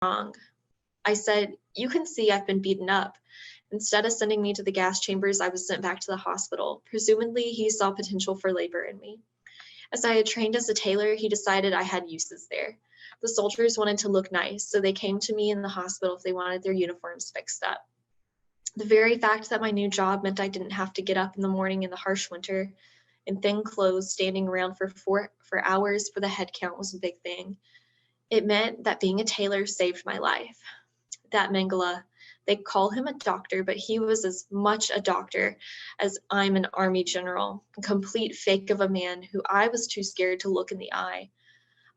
wrong. I said, "You can see I've been beaten up." Instead of sending me to the gas chambers, I was sent back to the hospital. Presumably, he saw potential for labor in me. As I had trained as a tailor, he decided I had uses there. The soldiers wanted to look nice, so they came to me in the hospital if they wanted their uniforms fixed up. The very fact that my new job meant I didn't have to get up in the morning in the harsh winter in thin clothes, standing around for hours for the head count was a big thing. It meant that being a tailor saved my life. That Mengele, they call him a doctor, but he was as much a doctor as I'm an army general, a complete fake of a man who I was too scared to look in the eye.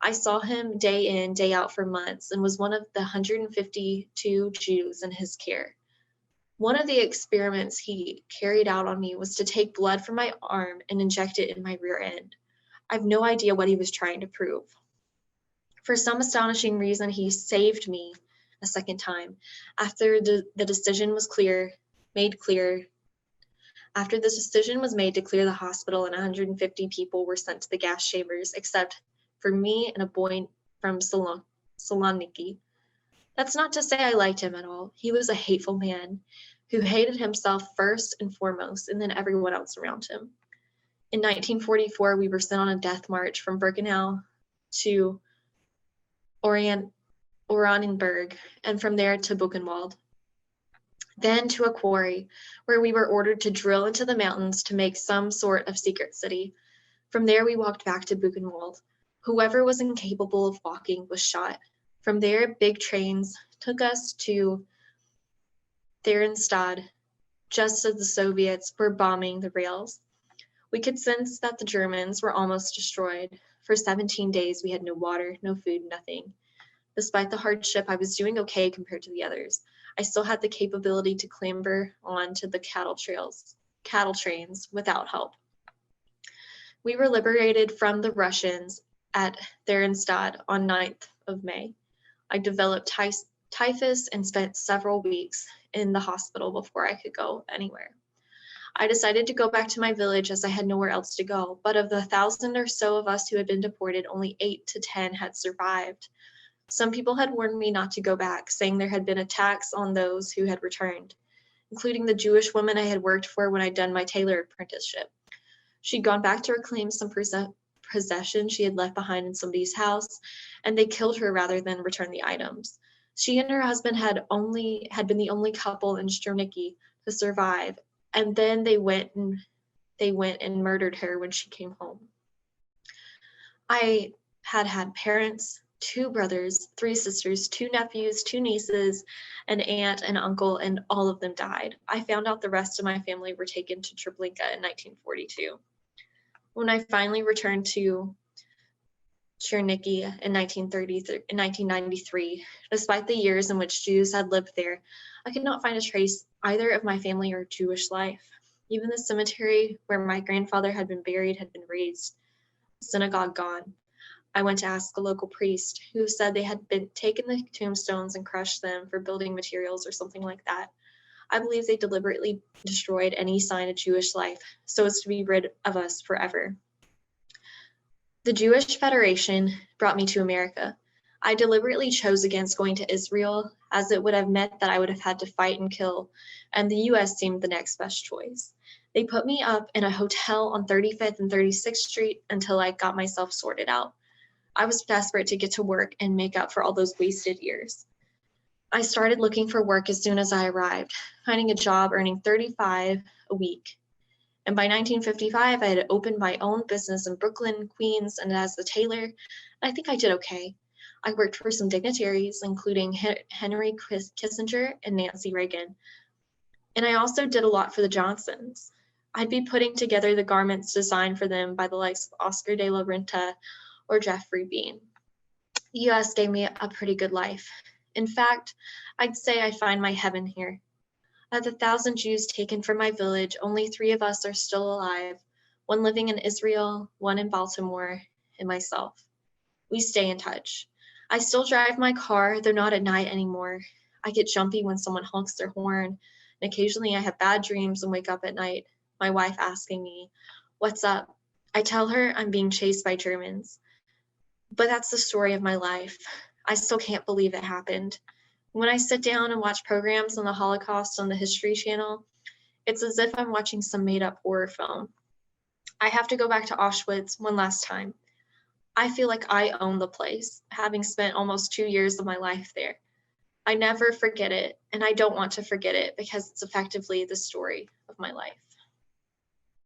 I saw him day in, day out for months and was one of the 152 Jews in his care. One of the experiments he carried out on me was to take blood from my arm and inject it in my rear end. I have no idea what he was trying to prove. For some astonishing reason, he saved me a second time. After the decision was made to clear the hospital and 150 people were sent to the gas chambers, except for me and a boy from Saloniki. That's not to say I liked him at all. He was a hateful man who hated himself first and foremost, and then everyone else around him. In 1944, we were sent on a death march from Birkenau to Oranienburg, and from there to Buchenwald. Then to a quarry, where we were ordered to drill into the mountains to make some sort of secret city. From there, we walked back to Buchenwald. Whoever was incapable of walking was shot. From there, big trains took us to Theresienstadt, just as the Soviets were bombing the rails. We could sense that the Germans were almost destroyed. For 17 days, we had no water, no food, nothing. Despite the hardship, I was doing okay compared to the others. I still had the capability to clamber onto the cattle trains without help. We were liberated from the Russians at Theresienstadt on 9th of May. I developed typhus and spent several weeks in the hospital before I could go anywhere. I decided to go back to my village as I had nowhere else to go, but of the 1,000 or so of us who had been deported, only 8 to 10 had survived. Some people had warned me not to go back, saying there had been attacks on those who had returned, including the Jewish woman I had worked for when I'd done my tailor apprenticeship. She'd gone back to reclaim some possession she had left behind in somebody's house, and they killed her rather than return the items. She and her husband had been the only couple in Sterniki to survive, and then they went and murdered her when she came home. I had parents, 2 brothers, 3 sisters, 2 nephews, 2 nieces, an aunt, and uncle, and all of them died. I found out the rest of my family were taken to Treblinka in 1942. When I finally returned to Cherniki in 1993, despite the years in which Jews had lived there, I could not find a trace either of my family or Jewish life. Even the cemetery where my grandfather had been buried had been razed, the synagogue gone. I went to ask a local priest, who said they had been taken the tombstones and crushed them for building materials or something like that. I believe they deliberately destroyed any sign of Jewish life so as to be rid of us forever. The Jewish Federation brought me to America. I deliberately chose against going to Israel, as it would have meant that I would have had to fight and kill, and the US seemed the next best choice. They put me up in a hotel on 35th and 36th Street until I got myself sorted out. I was desperate to get to work and make up for all those wasted years. I started looking for work as soon as I arrived, finding a job earning $35 a week. And by 1955, I had opened my own business in Brooklyn, Queens, and as a tailor, I think I did okay. I worked for some dignitaries, including Henry Kissinger and Nancy Reagan. And I also did a lot for the Johnsons. I'd be putting together the garments designed for them by the likes of Oscar de la Renta or Jeffrey Bean. The US gave me a pretty good life. In fact, I'd say I find my heaven here. Of the 1,000 Jews taken from my village, only 3 of us are still alive, 1 living in Israel, 1 in Baltimore, and myself. We stay in touch. I still drive my car, though not at night anymore. I get jumpy when someone honks their horn, and occasionally I have bad dreams and wake up at night, my wife asking me, "What's up?" I tell her I'm being chased by Germans. But that's the story of my life. I still can't believe it happened. When I sit down and watch programs on the Holocaust on the History Channel, it's as if I'm watching some made-up horror film. I have to go back to Auschwitz one last time. I feel like I own the place, having spent almost 2 years of my life there. I never forget it, and I don't want to forget it because it's effectively the story of my life.